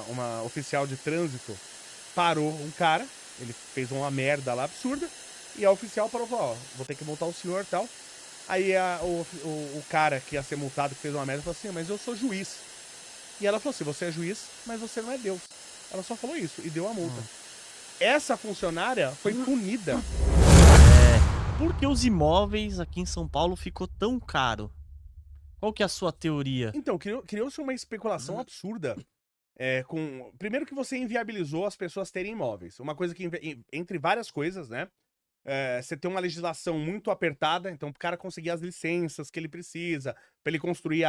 uma oficial de trânsito parou um cara, ele fez uma merda lá absurda, e a oficial parou e falou, ó, vou ter que multar o senhor e tal. Aí o cara que ia ser multado, que fez uma merda, falou assim, mas eu sou juiz. E ela falou assim, você é juiz, mas você não é Deus. Ela só falou isso e deu a multa. Essa funcionária foi punida. Por que os imóveis aqui em São Paulo ficou tão caro? Qual que é a sua teoria? Então, criou-se uma especulação absurda. Primeiro que você inviabilizou as pessoas terem imóveis. Uma coisa que, entre várias coisas, né? Você tem uma legislação muito apertada, então pro cara conseguir as licenças que ele precisa, pra ele construir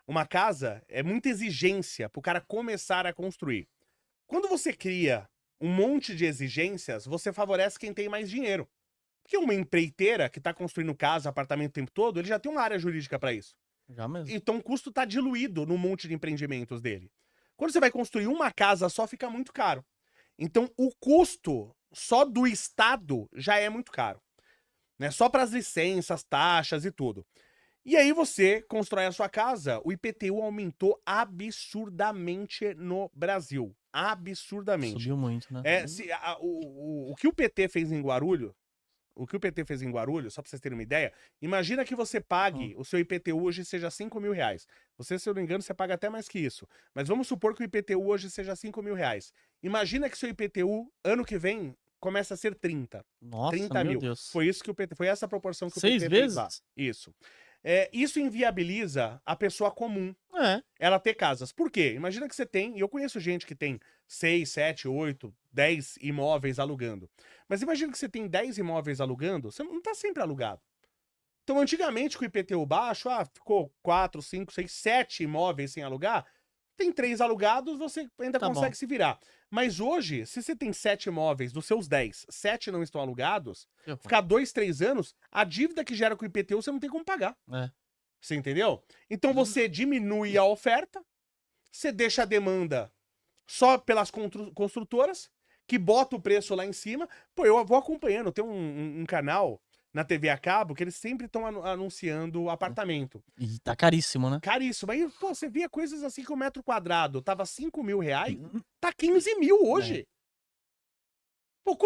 uma casa, é muita exigência pro cara começar a construir. Quando você cria um monte de exigências, você favorece quem tem mais dinheiro. Porque uma empreiteira que tá construindo casa, apartamento o tempo todo, ele já tem uma área jurídica pra isso. Já mesmo. Então o custo tá diluído no monte de empreendimentos dele. Quando você vai construir uma casa só, fica muito caro. Então o custo só do Estado já é muito caro. Né? Só para as licenças, taxas e tudo. E aí você constrói a sua casa, o IPTU aumentou absurdamente no Brasil. Absurdamente. Subiu muito, né? O que o PT fez em Guarulhos, só pra vocês terem uma ideia, imagina que você pague, o seu IPTU hoje seja R$ 5.000. Você, se eu não me engano, você paga até mais que isso. Mas vamos supor que o IPTU hoje seja R$ 5.000. Imagina que seu IPTU, ano que vem, começa a ser 30. Nossa, 30 meu mil. Deus. Foi essa proporção que o 6 PT fez lá. vezes? Isso. Isso inviabiliza a pessoa comum É. ela ter casas. Por quê? Imagina que você tem, e eu conheço gente que tem 6, 7, 8, 10 imóveis alugando. Mas imagina que você tem 10 imóveis alugando, você não tá sempre alugado. Então, antigamente, com o IPTU baixo, ficou 4, 5, 6, 7 imóveis sem alugar, tem 3 alugados, você ainda consegue se virar. Mas hoje, se você tem 7 imóveis, dos seus 10, 7 não estão alugados, ficar 2, 3 anos, a dívida que gera com o IPTU você não tem como pagar. Você entendeu? Então você diminui a oferta, você deixa a demanda só pelas construtoras, que bota o preço lá em cima. Pô, eu vou acompanhando, tem um canal na TV a cabo que eles sempre estão anunciando apartamento. E tá caríssimo, né? Caríssimo. Aí, pô, você via coisas assim que o metro quadrado tava R$ 5.000, tá 15 mil hoje. Pô,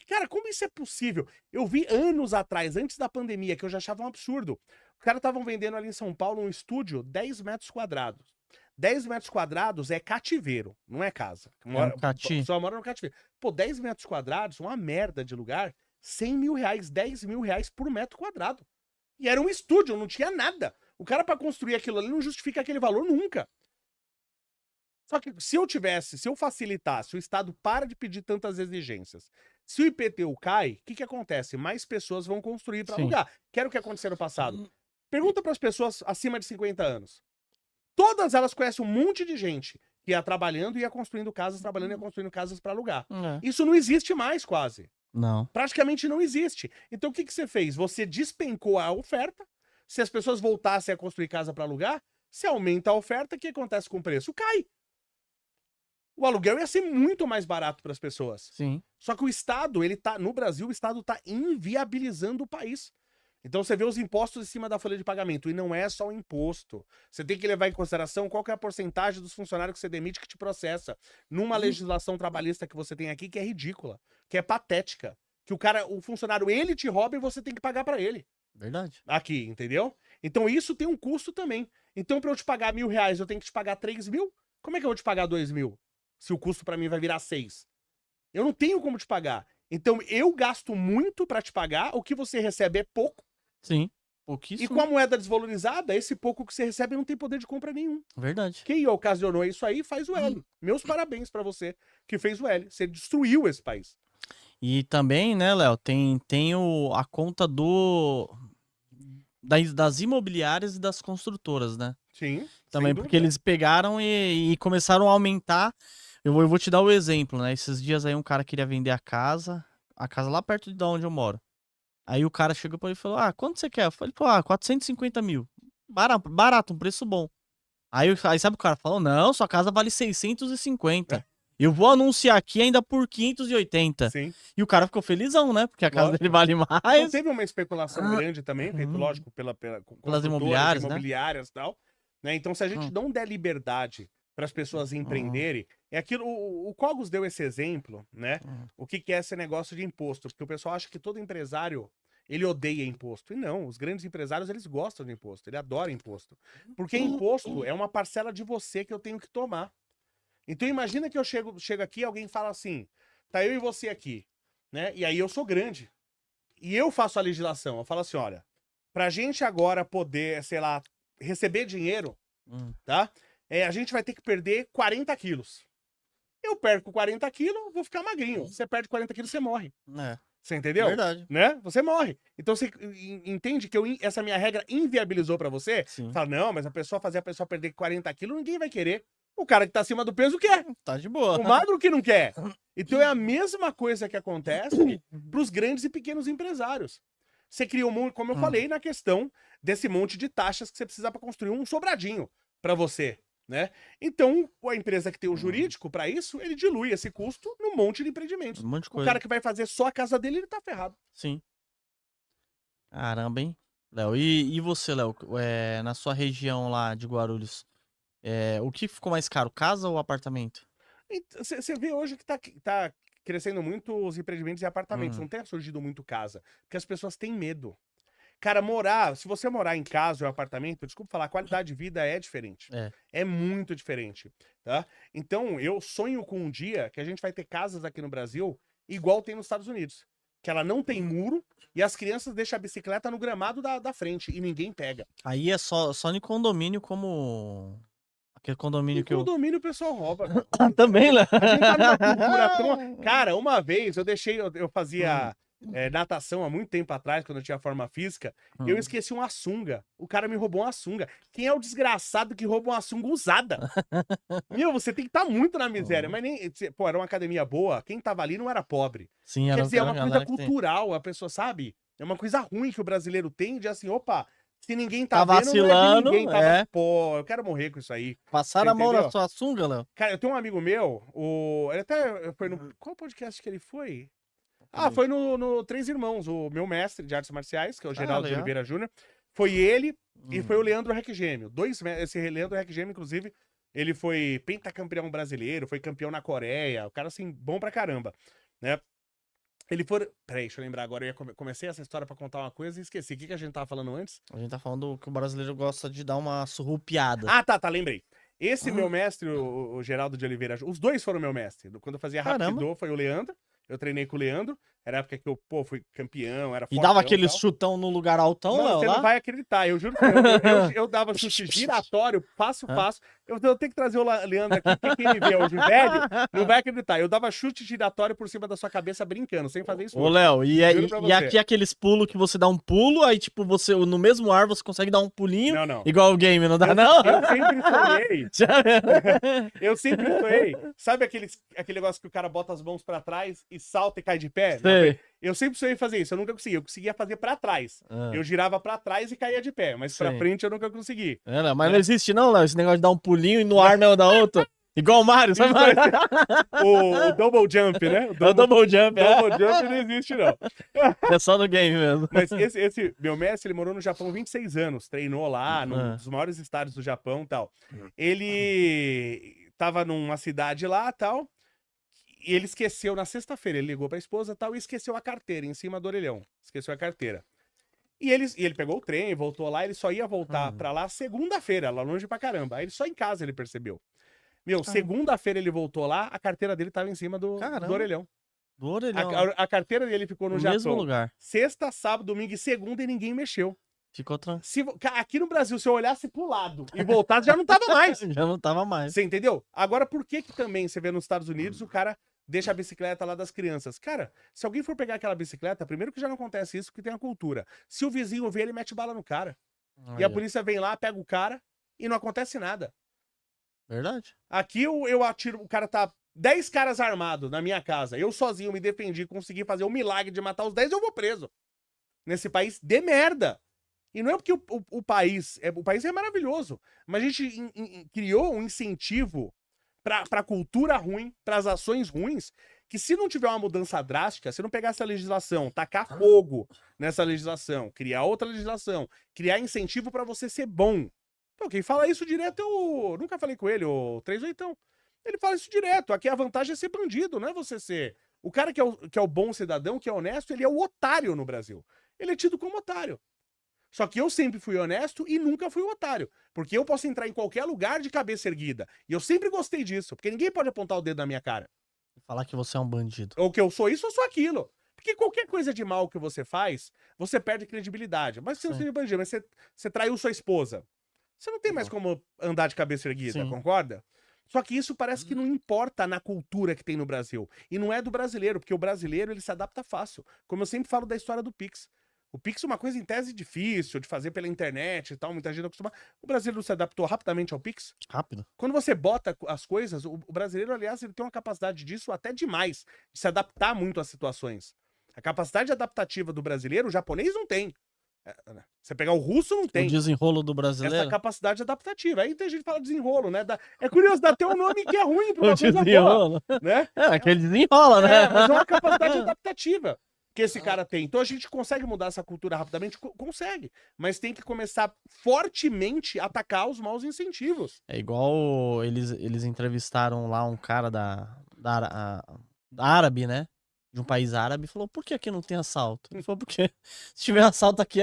cara, como isso é possível? Eu vi anos atrás, antes da pandemia, que eu já achava um absurdo. Os caras estavam vendendo ali em São Paulo um estúdio 10 metros quadrados. 10 metros quadrados é cativeiro, não é casa. Só mora no cativeiro. Pô, 10 metros quadrados, uma merda de lugar, R$ 100.000, R$ 10.000 por metro quadrado. E era um estúdio, não tinha nada. O cara, pra construir aquilo ali, não justifica aquele valor nunca. Só que se eu facilitasse, o Estado para de pedir tantas exigências. Se o IPTU cai, o que acontece? Mais pessoas vão construir para alugar. Que era o que aconteceu no passado. Pergunta para as pessoas acima de 50 anos. Todas elas conhecem um monte de gente que ia trabalhando e ia construindo casas, trabalhando e ia construindo casas para alugar. Isso não existe mais, quase. Não. Praticamente não existe. Então o que você fez? Você despencou a oferta. Se as pessoas voltassem a construir casa para alugar, você aumenta a oferta, o que acontece com o preço? Cai. O aluguel ia ser muito mais barato para as pessoas. Sim. Só que o Estado, no Brasil, o Estado tá inviabilizando o país. Então você vê os impostos em cima da folha de pagamento. E não é só o imposto. Você tem que levar em consideração qual que é a porcentagem dos funcionários que você demite que te processa. Numa legislação trabalhista que você tem aqui, que é ridícula, que é patética. Que o funcionário, ele te rouba e você tem que pagar para ele. Verdade. Aqui, entendeu? Então isso tem um custo também. Então para eu te pagar R$ 1.000, eu tenho que te pagar 3.000? Como é que eu vou te pagar 2.000? Se o custo para mim vai virar 6. Eu não tenho como te pagar. Então eu gasto muito para te pagar, o que você recebe é pouco. Sim, pouquíssimo. E com a moeda desvalorizada, esse pouco que você recebe não tem poder de compra nenhum. Verdade. Quem ocasionou isso aí faz o L. Meus parabéns para você que fez o L. Você destruiu esse país. E também, né, Léo, tem a conta das imobiliárias e das construtoras, né? Sim. Também, porque eles pegaram e começaram a aumentar. Eu vou te dar o exemplo, né? Esses dias aí um cara queria vender a casa lá perto de onde eu moro. Aí o cara chegou pra ele e falou, quanto você quer? Eu falei, 450 mil. Barato, um preço bom. Aí sabe o cara falou, não, sua casa vale 650. Eu vou anunciar aqui ainda por 580. Sim. E o cara ficou felizão, né? Porque a casa dele vale mais. Então teve uma especulação grande também, feito, lógico, pelas imobiliárias, imobiliárias e tal. Né? Então se a gente não der liberdade para as pessoas empreenderem, é aquilo. O Cogos deu esse exemplo, né? O que é esse negócio de imposto? Porque o pessoal acha que todo empresário ele odeia imposto. E não, os grandes empresários eles gostam de imposto, ele adora imposto. Porque imposto é uma parcela de você que eu tenho que tomar. Então imagina que eu chego aqui e alguém fala assim, tá eu e você aqui, né? E aí eu sou grande. E eu faço a legislação. Eu falo assim, olha, pra gente agora poder, sei lá, receber dinheiro, tá? A gente vai ter que perder 40 quilos. Eu perco 40 quilos, vou ficar magrinho. Você perde 40 quilos, você morre. Você entendeu? Verdade. Né? Você morre. Então você entende que essa minha regra inviabilizou pra você? Sim. Fala, não, mas fazer a pessoa perder 40 quilos, ninguém vai querer. O cara que tá acima do peso quer. Tá de boa. O magro que não quer. Então é a mesma coisa que acontece pros grandes e pequenos empresários. Você cria um monte, como eu falei, na questão desse monte de taxas que você precisa para construir um sobradinho para você, né? Então, a empresa que tem o jurídico para isso, ele dilui esse custo num monte de empreendimentos. Um monte de O coisa. cara que vai fazer só a casa dele, ele tá ferrado. Sim. Caramba, hein? Léo, e você, Léo? Na sua região lá de Guarulhos, o que ficou mais caro, casa ou apartamento? Você vê hoje que tá crescendo muito os empreendimentos e apartamentos. Não tem surgido muito casa. Porque as pessoas têm medo. Cara, se você morar em casa ou apartamento, desculpa falar, a qualidade de vida é diferente. É muito diferente, tá? Então, eu sonho com um dia que a gente vai ter casas aqui no Brasil igual tem nos Estados Unidos. Que ela não tem muro e as crianças deixam a bicicleta no gramado da frente e ninguém pega. Aí é só em condomínio como... Aquele condomínio que condomínio o pessoal rouba. Também, Léo. A gente tá numa cultura tão... Cara, uma vez eu fazia natação há muito tempo atrás, quando eu tinha forma física, eu esqueci uma sunga. O cara me roubou uma sunga. Quem é o desgraçado que rouba uma sunga usada? Meu, você tem que estar muito na miséria. Mas nem... Pô, era uma academia boa. Quem tava ali não era pobre. Sim, Quer dizer, é uma coisa cultural. A pessoa sabe? É uma coisa ruim que o brasileiro tem de assim, opa... Se ninguém tá vendo, vacilando, não é de ninguém. Pô, eu quero morrer com isso aí. Passaram a mão na sua sunga, Léo? Cara, eu tenho um amigo meu, ele até foi no... Qual podcast que ele foi? Foi no Três Irmãos, o meu mestre de artes marciais, que é o Geraldo de Oliveira Júnior. Foi ele e foi o Leandro Requigêmeo. Esse Leandro Requigêmeo, inclusive, ele foi pentacampeão brasileiro, foi campeão na Coreia. O cara, assim, bom pra caramba, né? Ele foi... Peraí, deixa eu lembrar agora. Eu comecei essa história pra contar uma coisa e esqueci. O que a gente tava falando antes? A gente tá falando que o brasileiro gosta de dar uma surrupiada. Tá, lembrei. Esse meu mestre, o Geraldo de Oliveira, os dois foram meu mestre. Quando eu fazia Rapidô, foi o Leandro. Eu treinei com o Leandro. Era a época que eu, fui campeão, era fortão. E dava aquele chutão no lugar altão, Léo? Você não vai acreditar. Eu juro que eu dava chute giratório, fácil. Eu tenho que trazer o Leandro aqui, porque quem me vê hoje velho não vai acreditar. Eu dava chute giratório por cima da sua cabeça brincando, sem fazer isso. Ô, Léo, e aqui aqueles pulos que você dá um pulo, aí tipo, você no mesmo ar você consegue dar um pulinho. Não. Igual o game, não dá não? Eu sempre sonhei. Eu sempre sonhei. Sabe aquele negócio que o cara bota as mãos pra trás e salta e cai de pé? Sei. Eu sempre sonhei fazer isso, eu nunca consegui. Eu conseguia fazer pra trás. Eu girava pra trás e caía de pé, mas pra frente eu nunca consegui. Mas não existe não, Léo, esse negócio de dar um pulinho e no ar não da outra. Igual o Mario, sabe? O double jump, né? O double jump. Double jump não existe, não. É só no game mesmo. Mas esse meu mestre, ele morou no Japão 26 anos. Treinou lá, num dos maiores estádios do Japão e tal. Ele tava numa cidade lá e tal. E ele esqueceu na sexta-feira. Ele ligou pra esposa e tal e esqueceu a carteira em cima do orelhão. Esqueceu a carteira. E ele pegou o trem, voltou lá. Ele só ia voltar pra lá segunda-feira, lá longe pra caramba. Aí ele só em casa ele percebeu. Meu, segunda-feira ele voltou lá, a carteira dele tava em cima do orelhão. Do orelhão. A carteira dele ficou no Japão. mesmo lugar. Sexta, sábado, domingo e segunda e ninguém mexeu. Ficou tranquilo. Aqui no Brasil, se eu olhasse pro lado e voltasse, já não tava mais. Já não tava mais. Você entendeu? Agora, por que também você vê nos Estados Unidos o cara deixa a bicicleta lá das crianças? Cara, se alguém for pegar aquela bicicleta, primeiro que já não acontece isso, porque tem a cultura. Se o vizinho vê, ele mete bala no cara. E a polícia vem lá, pega o cara e não acontece nada. Verdade. Aqui eu atiro, o cara tá 10 caras armados na minha casa. Eu sozinho me defendi, consegui fazer o milagre de matar os 10, eu vou preso. Nesse país de merda. E não é porque o país é maravilhoso, mas a gente criou um incentivo pra cultura ruim, pras ações ruins, que se não tiver uma mudança drástica, se não pegar essa legislação, tacar fogo nessa legislação, criar outra legislação, criar incentivo pra você ser bom, Pô, quem fala isso direto é o... Nunca falei com ele, o 38. Ele fala isso direto. Aqui a vantagem é ser bandido, não é você ser... O cara que é o bom cidadão, que é honesto, ele é o otário no Brasil. Ele é tido como otário. Só que eu sempre fui honesto e nunca fui o otário. Porque eu posso entrar em qualquer lugar de cabeça erguida. E eu sempre gostei disso. Porque ninguém pode apontar o dedo na minha cara. Falar que você é um bandido. Ou que eu sou isso ou sou aquilo. Porque qualquer coisa de mal que você faz, você perde credibilidade. Mas você não Sim. seja bandido, mas você traiu sua esposa. Você não tem mais como andar de cabeça erguida, Sim. concorda? Só que isso parece que não importa na cultura que tem no Brasil. E não é do brasileiro, porque o brasileiro ele se adapta fácil. Como eu sempre falo da história do Pix. O Pix é uma coisa em tese difícil de fazer pela internet e tal, muita gente não acostuma. O brasileiro se adaptou rapidamente ao Pix. Rápido. Quando você bota as coisas, o brasileiro, aliás, ele tem uma capacidade disso até demais, de se adaptar muito às situações. A capacidade adaptativa do brasileiro, o japonês não tem. Você pegar o russo, não tem. O desenrolo do Essa brasileiro. capacidade adaptativa. Aí tem gente que fala desenrolo, né? É curioso, dá até um nome que é ruim pra O uma coisa boa, desenrolo. né? É, que ele desenrola, né? Mas é uma capacidade adaptativa que esse cara tem. Então a gente consegue mudar essa cultura rapidamente? Consegue. Mas tem que começar fortemente a atacar os maus incentivos. É igual eles entrevistaram lá um cara da árabe, né? De um país árabe, e falou, por que aqui não tem assalto? Ele falou, porque se tiver assalto aqui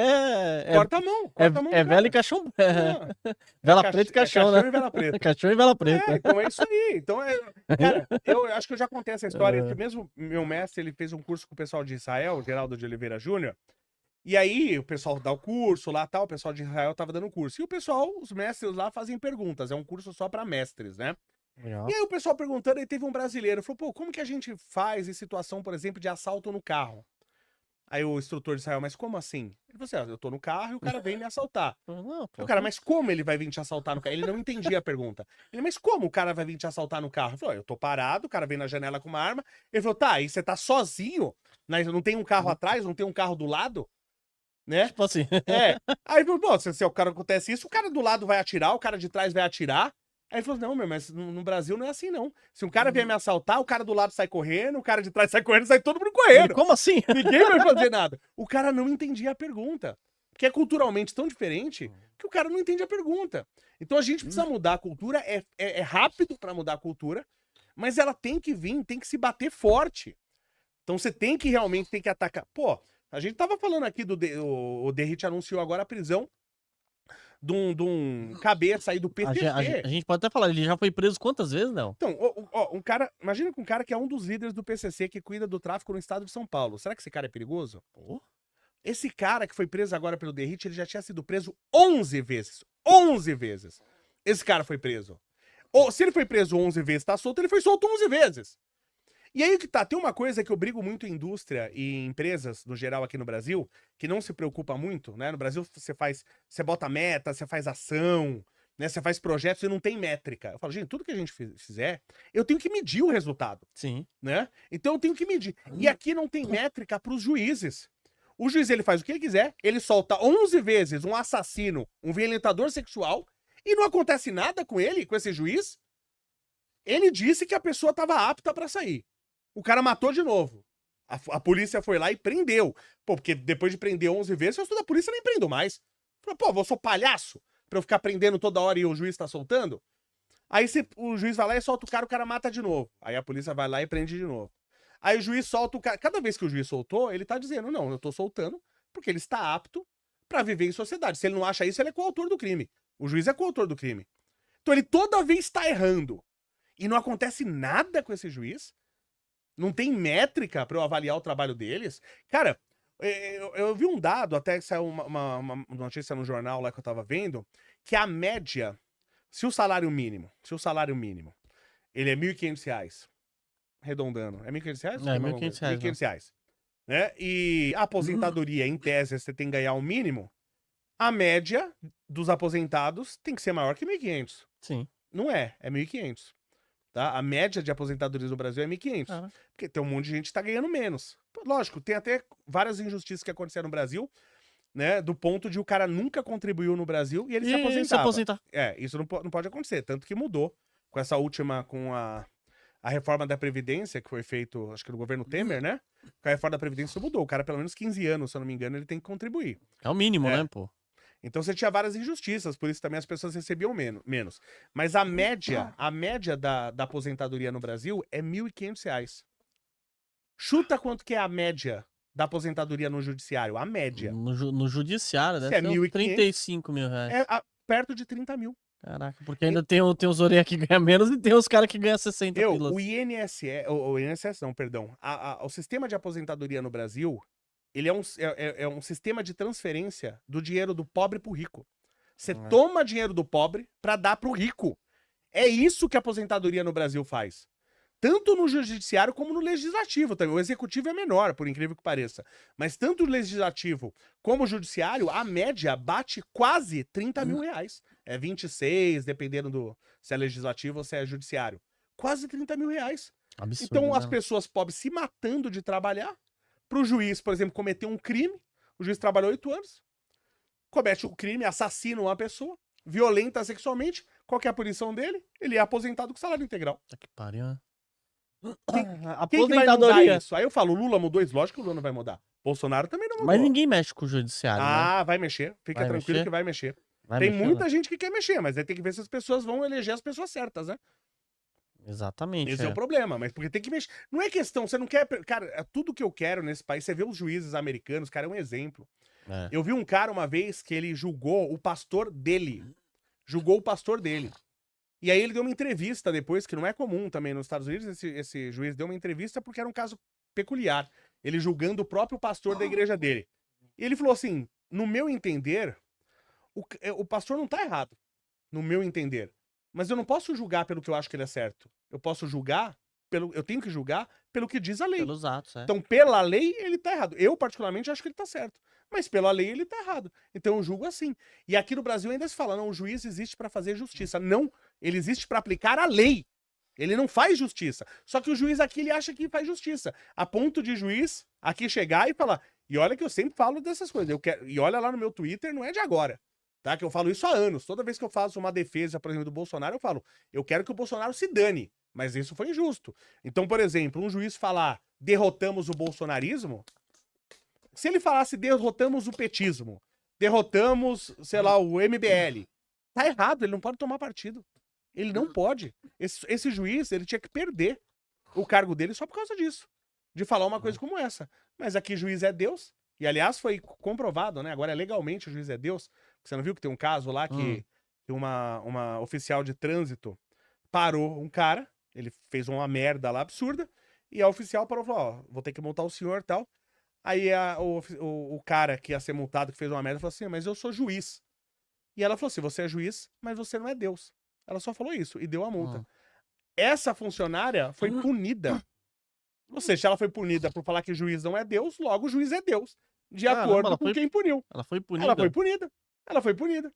Corta a mão, corta a mão. é do vela cara. e caixão. Não, Vela preta e caixão, né? e vela preta. Caixão e vela preta. Então é isso aí. Então cara, eu acho que eu já contei essa história, que mesmo meu mestre, ele fez um curso com o pessoal de Israel, Geraldo de Oliveira Júnior, e aí o pessoal dá o curso lá, tal, o pessoal de Israel tava dando curso, e o pessoal, os mestres lá fazem perguntas, é um curso só pra mestres, né? Legal. E aí o pessoal perguntando, aí teve um brasileiro, falou, pô, como que a gente faz em situação, por exemplo, de assalto no carro? Aí o instrutor de Israel, mas como assim? Ele falou assim, eu tô no carro e o cara vem me assaltar. Não, pô. O cara, mas como ele vai vir te assaltar no carro? Ele não entendia a pergunta. Ele, mas como o cara vai vir te assaltar no carro? Ele falou, eu tô parado, o cara vem na janela com uma arma. Ele falou, tá, e você tá sozinho? Não tem um carro atrás, não tem um carro do lado? Né? Tipo assim. Aí ele falou, pô, se o cara acontece isso, o cara do lado vai atirar, o cara de trás vai atirar. Aí ele falou, não, meu, mas no Brasil não é assim, não. Se um cara vier me assaltar, o cara do lado sai correndo, o cara de trás sai correndo, sai todo mundo correndo. Como assim? Ninguém vai fazer nada. O cara não entendia a pergunta. Porque é culturalmente tão diferente que o cara não entende a pergunta. Então a gente precisa mudar a cultura, é rápido pra mudar a cultura, mas ela tem que vir, tem que se bater forte. Então você tem que realmente atacar. Pô, a gente tava falando aqui o Derrit anunciou agora a prisão de um cabeça aí do PCC. A gente pode até falar, ele já foi preso quantas vezes, não? Então, um cara, imagina que um cara que é um dos líderes do PCC que cuida do tráfico no estado de São Paulo. Será que esse cara é perigoso? Esse cara que foi preso agora pelo Derrit, ele já tinha sido preso 11 vezes. 11 vezes. Esse cara foi preso. Se ele foi preso 11 vezes, tá solto, ele foi solto 11 vezes. E aí que tá, tem uma coisa que eu brigo muito em indústria e em empresas, no geral, aqui no Brasil, que não se preocupa muito, né? No Brasil você bota meta, você faz ação, né? Você faz projetos e não tem métrica. Eu falo, gente, tudo que a gente fizer, eu tenho que medir o resultado. Sim. Né? Então eu tenho que medir. E aqui não tem métrica pros juízes. O juiz, ele faz o que ele quiser, ele solta 11 vezes um assassino, um violentador sexual, e não acontece nada com ele, com esse juiz. Ele disse que a pessoa estava apta para sair. O cara matou de novo. A polícia foi lá e prendeu. Pô, porque depois de prender 11 vezes, eu sou da polícia, nem prendo mais. Falei, pô, eu sou palhaço pra eu ficar prendendo toda hora e o juiz tá soltando? Aí o juiz vai lá e solta o cara mata de novo. Aí a polícia vai lá e prende de novo. Aí o juiz solta o cara. Cada vez que o juiz soltou, ele tá dizendo, não, eu tô soltando porque ele está apto pra viver em sociedade. Se ele não acha isso, ele é coautor do crime. O juiz é coautor do crime. Então ele toda vez tá errando. E não acontece nada com esse juiz. Não tem métrica pra eu avaliar o trabalho deles. Cara, eu vi um dado, até que saiu uma notícia no jornal lá que eu tava vendo, que a média, se o salário mínimo, ele é R$1.500, arredondando, é R$1.500? É, R$1.500. R$1.500, né? E a aposentadoria, em tese, você tem que ganhar o mínimo, a média dos aposentados tem que ser maior que R$1.500. Sim. Não é 1.500. Tá? A média de aposentadoria no Brasil é 1.500. Porque tem um monte de gente que tá ganhando menos. Lógico, tem até várias injustiças que aconteceram no Brasil, né? Do ponto de o cara nunca contribuiu no Brasil e ele se aposentar. Isso não pode acontecer. Tanto que mudou com essa última, com a reforma da Previdência, que foi feito, acho que no governo Temer, né? Com a reforma da Previdência mudou. O cara, pelo menos 15 anos, se eu não me engano, ele tem que contribuir. É o mínimo, né, pô? Então você tinha várias injustiças, por isso também as pessoas recebiam menos. Mas a média da aposentadoria no Brasil é R$ 1.500. Chuta quanto que é a média da aposentadoria no judiciário? A média. No judiciário, Se deve é ser uns 1.500, 35 mil reais. É perto de 30 mil. Caraca, porque ainda tem os orelha que ganham menos e tem os caras que ganham 60 pilas. O INSS não, perdão. O sistema de aposentadoria no Brasil, ele é um sistema de transferência do dinheiro do pobre pro rico. Você toma dinheiro do pobre pra dar pro rico. É isso que a aposentadoria no Brasil faz. Tanto no judiciário como no legislativo também. O executivo é menor, por incrível que pareça. Mas tanto o legislativo como o judiciário, a média bate quase 30 mil reais. É 26, dependendo se é legislativo ou se é judiciário. Quase 30 mil reais. Absurdo, Então as né? pessoas pobres se matando de trabalhar. Pro juiz, por exemplo, cometer um crime. O juiz trabalhou 8 anos. Comete um crime, assassina uma pessoa. Violenta sexualmente. Qual que é a punição dele? Ele é aposentado com salário integral. Tá que pariu, né? Quem que vai mudar Aposentadoria. isso? Aí eu falo, o Lula mudou isso? Lógico que o Lula não vai mudar. Bolsonaro também não mudou. Mas ninguém mexe com o judiciário, né? Ah, vai mexer. Fica Vai tranquilo mexer? que vai mexer. Vai Tem mexer, muita né? gente que quer mexer, mas aí tem que ver se as pessoas vão eleger as pessoas certas, né? Exatamente. Esse é o problema, mas porque tem que mexer. Não é questão, você não quer. Cara, é tudo que eu quero nesse país. Você vê os juízes americanos, cara, é um exemplo. É. Eu vi um cara uma vez que ele julgou o pastor dele. Julgou o pastor dele. E aí ele deu uma entrevista depois, que não é comum também nos Estados Unidos, esse juiz deu uma entrevista porque era um caso peculiar. Ele julgando o próprio pastor da igreja dele. E ele falou assim, no meu entender, o pastor não tá errado. No meu entender. Mas eu não posso julgar pelo que eu acho que ele é certo. Eu posso julgar, eu tenho que julgar pelo que diz a lei. Pelos atos, é. Então, pela lei, ele tá errado. Eu, particularmente, acho que ele tá certo. Mas pela lei, ele tá errado. Então, eu julgo assim. E aqui no Brasil ainda se fala, não, o juiz existe pra fazer justiça. Não, ele existe pra aplicar a lei. Ele não faz justiça. Só que o juiz aqui, ele acha que faz justiça. A ponto de juiz aqui chegar e falar, e olha que eu sempre falo dessas coisas. E olha lá no meu Twitter, não é de agora. Tá? Que eu falo isso há anos. Toda vez que eu faço uma defesa, por exemplo, do Bolsonaro, eu falo, eu quero que o Bolsonaro se dane. Mas isso foi injusto. Então, por exemplo, um juiz falar, derrotamos o bolsonarismo, se ele falasse derrotamos o petismo, derrotamos, sei lá, o MBL, tá errado, ele não pode tomar partido. Ele não pode. Esse juiz, ele tinha que perder o cargo dele só por causa disso. De falar uma coisa como essa. Mas aqui juiz é Deus. E, aliás, foi comprovado, né? Agora, legalmente, o juiz é Deus. Você não viu que tem um caso lá que uma oficial de trânsito parou um cara, ele fez uma merda lá absurda, e a oficial parou e falou, ó, vou ter que multar o senhor e tal. Aí o cara que ia ser multado, que fez uma merda, falou assim, mas eu sou juiz. E ela falou assim, você é juiz, mas você não é Deus. Ela só falou isso e deu a multa. Essa funcionária foi punida. Ou seja, se ela foi punida por falar que juiz não é Deus, logo o juiz é Deus. De acordo com quem puniu. Ela foi punida? Ela foi punida. Ela foi punida.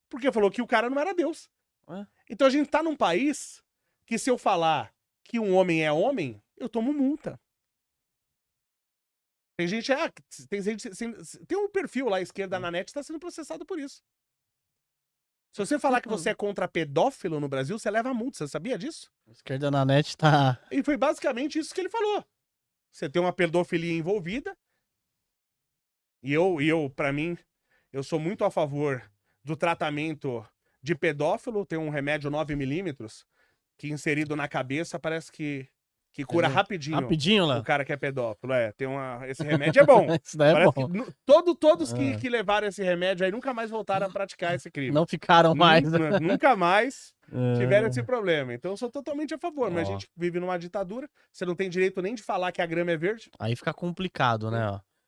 Porque falou que o cara não era Deus. Ué? Então a gente tá num país que se eu falar que um homem é homem, eu tomo multa. Tem gente, tem um perfil lá à esquerda na net que tá sendo processado por isso. Se você falar que você é contra pedófilo no Brasil, você leva multa. Você sabia disso? A esquerda na net tá... E foi basicamente isso que ele falou. Você tem uma pedofilia envolvida. E eu, pra mim, eu sou muito a favor do tratamento de pedófilo. Tem um remédio 9mm que inserido na cabeça parece que cura rapidinho. Rapidinho, Léo? O cara que é pedófilo. Esse remédio é bom. Isso daí é Parece bom. que todos que levaram esse remédio aí nunca mais voltaram a praticar esse crime. Não ficaram mais. Nunca mais tiveram esse problema. Então eu sou totalmente a favor. Mas a gente vive numa ditadura. Você não tem direito nem de falar que a grama é verde. Aí fica complicado, né? Ó.